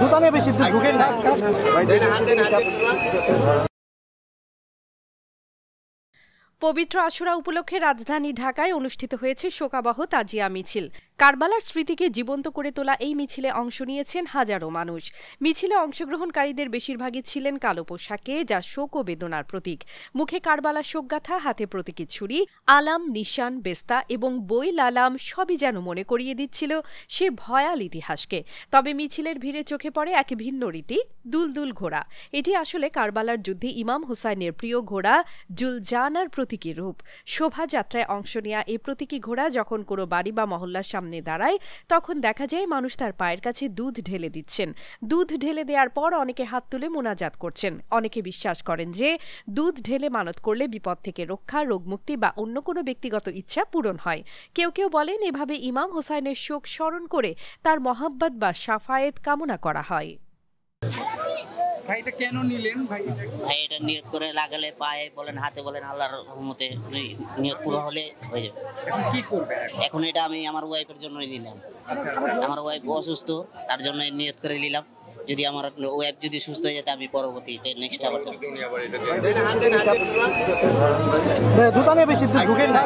জুতা নিয়ে বেশি ঢুকেন না। পবিত্র আশুরা উপলক্ষে রাজধানী ঢাকায় অনুষ্ঠিত হয়েছে শোকাবহ তাজিয়া মিছিল। কারবালার স্মৃতিকে জীবন্ত করে তোলা এই মিছিলে অংশ নিয়েছেন হাজারো মানুষ। মিছিলে অংশগ্রহণকারীদের বেশিরভাগই ছিলেন কালো পোশাকে, যা শোক ও বেদনার প্রতীক। মুখে কারবালার শোকগাথা, হাতে প্রতীকী ছুরি, আলাম, নিশান, বেস্তা এবং বই লালাম সবই যেন মনে করিয়ে দিচ্ছিল সে ভয়াল ইতিহাসকে। তবে মিছিলের ভিড়ে চোখে পড়ে এক ভিন্ন রীতি, দুলদুল ঘোড়া। এটি আসলে কারবালার যুদ্ধে ইমাম হুসাইনের প্রিয় ঘোড়া জুলজানার প্রতীকী রূপ। শোভাযাত্রায় অংশ নেওয়া এই প্রতীকী ঘোড়া যখন কোনো বাড়ি বা মহল্লার সামনে দাঁড়ায়, তখন দেখা যায় মানুষ তার পায়ের কাছে দুধ ঢেলে দিচ্ছেন। দুধ ঢেলে দেওয়ার পর অনেকে হাত তুলে মোনাজাত করছেন। অনেকে বিশ্বাস করেন যে দুধ ঢেলে মানত করলে বিপদ থেকে রক্ষা, রোগমুক্তি বা অন্য কোনো ব্যক্তিগত ইচ্ছা পূরণ হয়। কেউ কেউ বলেন এভাবে ইমাম হোসাইনের শোক স্মরণ করে তার মহাব্বত বা শাফায়েত কামনা করা হয়। ভাই এটা কেন নিলেন? ভাই এটা নিয়ত করে লাগালে পায়ে বলেন, হাতে বলেন, আল্লাহর রহমতে নিয়ত পুরো হলে হয়ে যাবে। এখন কি করবে? এখন এটা আমি আমার ওয়াইফের জন্যই নিলাম। আমার ওয়াইফ অসুস্থ, তার জন্য নিয়ত করে নিলাম। যদি আমার ওয়াইফ যদি সুস্থ হয়ে যেতে আমি পরবর্তীতে নেক্সট আবার জুতা নিয়ে বেশি ঢুকেন না।